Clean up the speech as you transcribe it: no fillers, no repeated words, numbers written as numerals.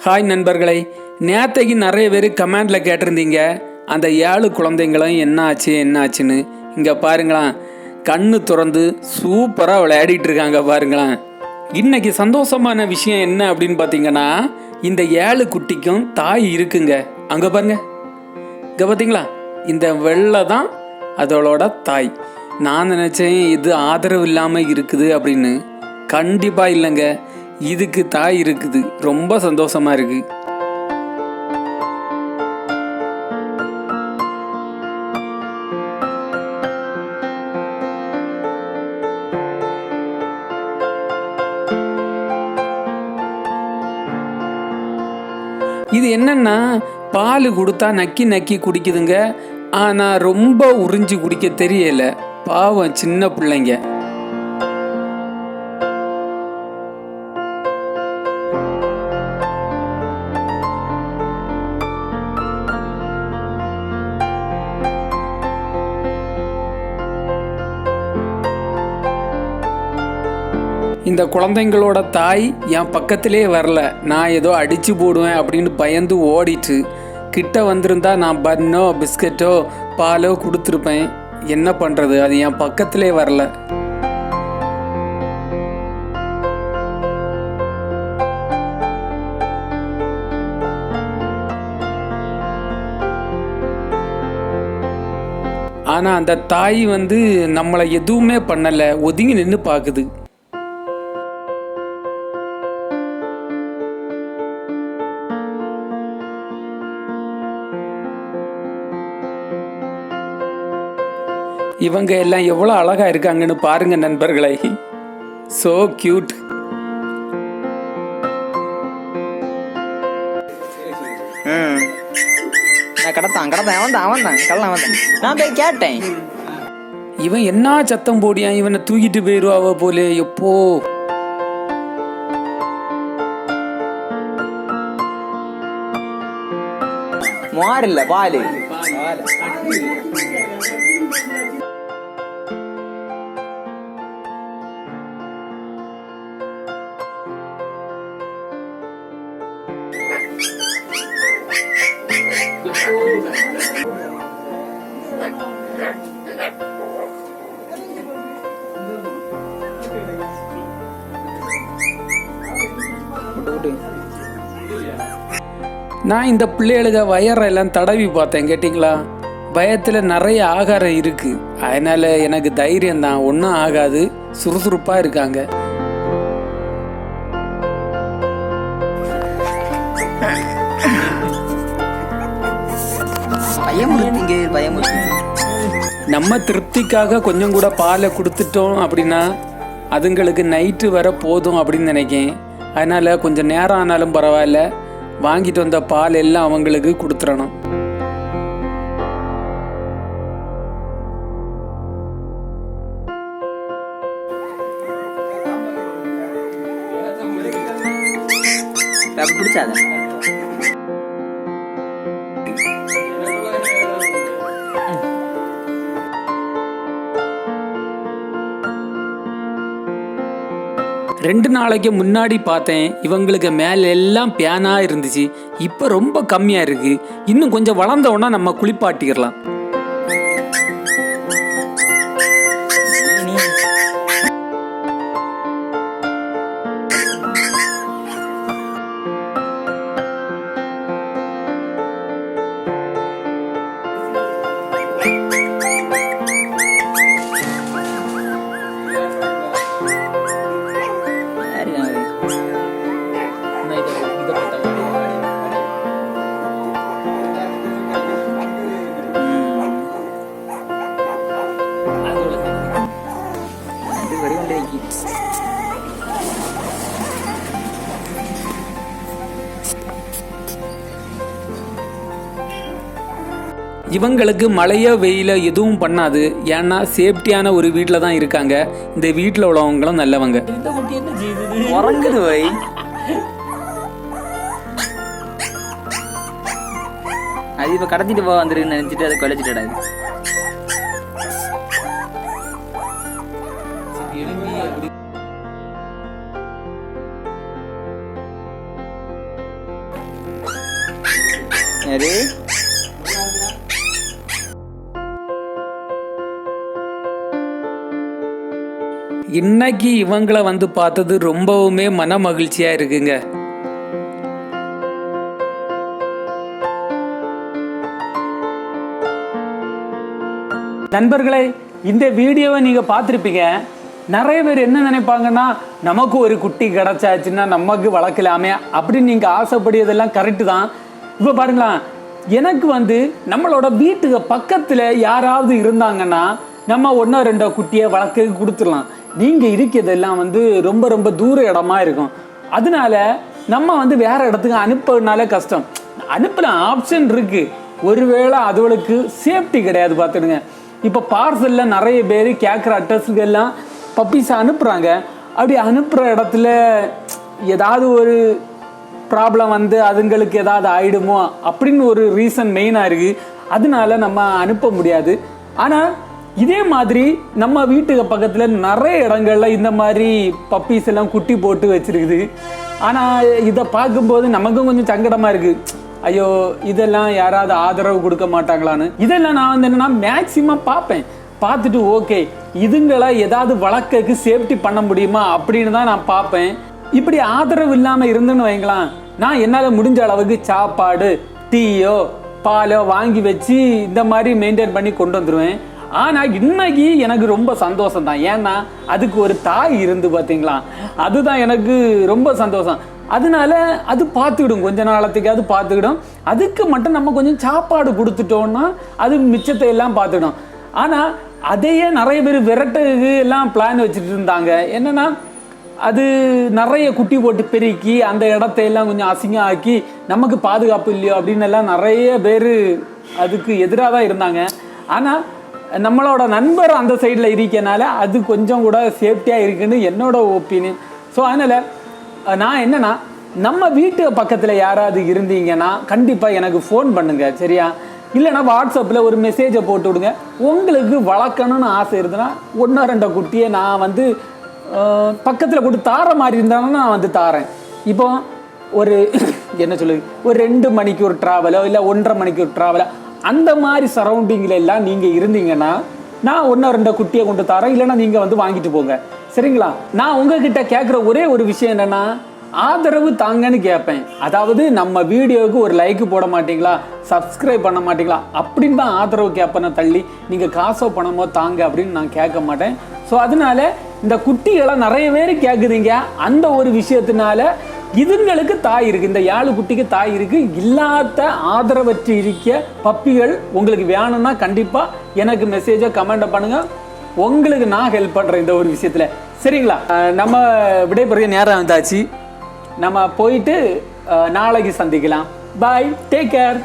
Hi நண்பர்களே, நேற்றைக்கு நிறைய பேர் கமெண்டில் கேட்டிருந்தீங்க அந்த 7 குழந்தைங்களும் என்ன ஆச்சுன்னு. இங்கே பாருங்களேன், கண்ணு திறந்து சூப்பராக விளையாடிட்டு இருக்காங்க பாருங்களேன். இன்னைக்கு சந்தோஷமான விஷயம் என்ன அப்படின்னு பார்த்தீங்கன்னா, இந்த 7 குட்டிக்கும் தாய் இருக்குங்க. அங்கே பாருங்க, இங்கே பார்த்தீங்களா, இந்த வெள்ளை தான் அதோட தாய். நான் நினச்சேன் இது ஆதரவு இல்லாமல் இருக்குது அப்படின்னு. கண்டிப்பாக இல்லைங்க, இதுக்கு தாய் இருக்குது. ரொம்ப சந்தோஷமா இருக்கு. இது என்னன்னா, பால் கொடுத்தா நக்கி நக்கி குடிக்குதுங்க. ஆனால் ரொம்ப உறிஞ்சி குடிக்க தெரியல. பாவம் சின்ன பிள்ளைங்க. இந்த குழந்தைங்களோட தாய் என் பக்கத்திலே வரல. நான் ஏதோ அடித்து போடுவேன் அப்படின்னு பயந்து ஓடிட்டு. கிட்ட வந்திருந்தா நான் பன்னோ பிஸ்கட்டோ பாலோ கொடுத்துருப்பேன். என்ன பண்ணுறது, அது என் பக்கத்திலே வரல. ஆனால் அந்த தாய் நம்மளை எதுவுமே பண்ணலை, ஒதுங்கி நின்று பார்க்குது. இவங்க எல்லாம் எவ்வளோ அழகா இருக்காங்கன்னு பாருங்க நண்பர்களே. So cute. நான் போய் கேட்டேன், இவன் என்ன சத்தம் போடியான், இவனை தூக்கிட்டு போயிருவாவ போலே. எப்போ மாறில்ல பாலு நான் இந்த பிள்ளைகளுக்கு வயரெல்லாம் தடவி பார்த்தேன். கேட்டிங்களா, பயத்தில் நிறைய ஆகாரம் இருக்கு. அதனால எனக்கு தைரியம் தான், ஒன்றும் ஆகாது, சுறுசுறுப்பாக இருக்காங்க. நம்ம திருப்திக்காக கொஞ்சம் கூட பாலை கொடுத்துட்டோம் அப்படின்னா அதுங்களுக்கு நைட்டு வர போதும் அப்படின்னு நினைக்கேன். அதனால் கொஞ்சம் நேரம் ஆனாலும் பரவாயில்ல, வாங்கிட்டு வந்த பால் எல்லாம் அவங்களுக்கு கொடுத்துடணும். பிடிச்சாத ரெண்டு நாளைக்கு முன்னாடி பார்த்தேன், இவங்களுக்கு மேலே எல்லாம் பேனாக இருந்துச்சு. இப்போ ரொம்ப கம்மியாக இருக்கு. இன்னும் கொஞ்சம் வளர்ந்தோன்னா நம்ம குளிப்பாட்டிடலாம். இவங்களுக்கு மழையோ வெயிலோ எதுவும் பண்ணாது. ஏன்னா சேஃப்டியான ஒரு வீட்டில் தான் இருக்காங்க. இந்த வீட்டில் உள்ளவங்களும் நல்லவங்க. அது இப்ப கடத்திட்டு போக வந்துருன்னு நினைச்சிட்டு அதை கொலைச்சிட்டாது. யாரு இன்னைக்கு இவங்கள வந்து பார்த்தது ரொம்பவுமே மன மகிழ்ச்சியா இருக்குங்க. நண்பர்களே, இந்த வீடியோவை நீங்க பார்த்துருப்பீங்க. நிறைய பேர் என்ன நினைப்பாங்கன்னா, நமக்கு ஒரு குட்டி கிடைச்சாச்சுன்னா நமக்கு வளர்க்கலாமே அப்படின்னு நீங்க ஆசைப்படியதெல்லாம் கரெக்டு தான். இப்போ பாருங்களா, எனக்கு வந்து நம்மளோட வீட்டுக்கு பக்கத்தில் யாராவது இருந்தாங்கன்னா நம்ம ஒன்றோ ரெண்டோ குட்டியை வளர்க்க கொடுத்துடலாம். நீங்கள் இருக்கிறதெல்லாம் வந்து ரொம்ப ரொம்ப தூர இடமா இருக்கும். அதனால நம்ம வந்து வேற இடத்துக்கு அனுப்புறதுனால கஷ்டம். அனுப்பலாம், ஆப்ஷன் இருக்கு. ஒருவேளை அதுகளுக்கு சேஃப்டி கிடையாது பார்த்துடுங்க. இப்போ பார்சலில் நிறைய பேர் கேட்குற அட்ரஸுக்கெல்லாம் பப்பீஸை அனுப்புகிறாங்க. அப்படி அனுப்புகிற இடத்துல ஏதாவது ஒரு ப்ராப்ளம் வந்து அதுங்களுக்கு ஏதாவது ஆயிடுமோ அப்படின்னு ஒரு ரீசன் மெயினாக இருக்குது. அதனால நம்ம அனுப்ப முடியாது. ஆனால் இதே மாதிரி நம்ம வீட்டுக்கு பக்கத்தில் நிறைய இடங்கள்ல இந்த மாதிரி பப்பீஸ் எல்லாம் குட்டி போட்டு வச்சிருக்குது. ஆனால் இதை பார்க்கும்போது நமக்கும் கொஞ்சம் சங்கடமாக இருக்குது. ஐயோ, இதெல்லாம் யாராவது ஆதரவு கொடுக்க மாட்டாங்களான்னு. இதெல்லாம் நான் வந்து என்னன்னா மேக்சிமம் பார்ப்பேன். பார்த்துட்டு ஓகே, இதுங்களை ஏதாவது வளர்க்கக்கு சேஃப்டி பண்ண முடியுமா அப்படின்னு தான் நான் பார்ப்பேன். இப்படி ஆதரவு இல்லாமல் இருந்துன்னு வைங்களாம், நான் என்னால் முடிஞ்ச அளவுக்கு சாப்பாடு, டீயோ பாலோ வாங்கி வச்சு இந்த மாதிரி மெயின்டைன் பண்ணி கொண்டு வந்துடுவேன். ஆனால் இன்னைக்கு எனக்கு ரொம்ப சந்தோஷம் தான். ஏன்னா அதுக்கு ஒரு தாய் இருந்து பார்த்தீங்களா, அதுதான் எனக்கு ரொம்ப சந்தோஷம். அதனால அது பார்த்துக்கிடும், கொஞ்ச நாளத்துக்கு அது பார்த்துக்கிடும். அதுக்கு மட்டும் நம்ம கொஞ்சம் சாப்பாடு கொடுத்துட்டோம்னா அது மிச்சத்தை எல்லாம் பார்த்துக்கிடும். ஆனால் அதையே நிறைய பேர் விரட்டுக்கு எல்லாம் பிளான் வச்சுட்டு இருந்தாங்க. என்னன்னா, அது நிறைய குட்டி போட்டு பெருக்கி அந்த இடத்தையெல்லாம் கொஞ்சம் அசிங்கம் ஆக்கி நமக்கு பாதுகாப்பு இல்லையோ அப்படின்னு எல்லாம் நிறைய பேர் அதுக்கு எதிராக தான் இருந்தாங்க. ஆனால் நம்மளோட நண்பர் அந்த சைடில் இருக்கனால அது கொஞ்சம் கூட சேஃப்டியாக இருக்குன்னு என்னோட ஒப்பீனியன். ஸோ அதனால் நான் என்னன்னா, நம்ம வீட்டு பக்கத்தில் யாராவது இருந்தீங்கன்னா கண்டிப்பாக எனக்கு ஃபோன் பண்ணுங்க, சரியா? இல்லைன்னா வாட்ஸ்அப்பில் ஒரு மெசேஜை போட்டு விடுங்க. உங்களுக்கு வளர்க்கணும்னு ஆசை இருந்ததுன்னா ஒன்றோ ரெண்டோ குட்டியை நான் வந்து பக்கத்தில் கொடுத்து தார மாதிரி இருந்தாலும் நான் வந்து தாரேன். இப்போ ஒரு என்ன சொல்லுது, ஒரு 2 மணிக்கு ஒரு ட்ராவலோ இல்லை 1.5 மணிக்கு ஒரு ட்ராவலோ அந்த மாதிரி சரௌண்டிங்கில் எல்லாம் நீங்கள் இருந்தீங்கன்னா நான் 1-2 குட்டியை கொண்டு தரேன். இல்லைன்னா நீங்கள் வந்து வாங்கிட்டு போங்க, சரிங்களா? நான் உங்ககிட்ட கேட்குற ஒரே ஒரு விஷயம் என்னென்னா, ஆதரவு தாங்கன்னு கேட்பேன். அதாவது நம்ம வீடியோவுக்கு ஒரு லைக் போட மாட்டீங்களா, சப்ஸ்கிரைப் பண்ண மாட்டீங்களா அப்படின்னு தான் ஆதரவு கேட்பேன்னு தள்ளி நீங்கள் காசோ பணமோ தாங்க அப்படின்னு நான் கேட்க மாட்டேன். ஸோ அதனால இந்த குட்டிகளை நிறைய பேர் கேட்குறீங்க. அந்த ஒரு விஷயத்தினால இதுங்களுக்கு தாய் இருக்குது, இந்த 7 குட்டிக்கு தாய் இருக்குது. இல்லாத ஆதரவற்று இருக்க பப்பிகள் உங்களுக்கு வேணும்னா கண்டிப்பாக எனக்கு மெசேஜை கமெண்ட் பண்ணுங்கள். உங்களுக்கு நான் ஹெல்ப் பண்ணுறேன் இந்த ஒரு விஷயத்தில், சரிங்களா? நம்ம விடைபெறுகிற நேரம் வந்தாச்சு. நம்ம போயிட்டு நாளைக்கு சந்திக்கலாம். பாய், டேக் கேர்.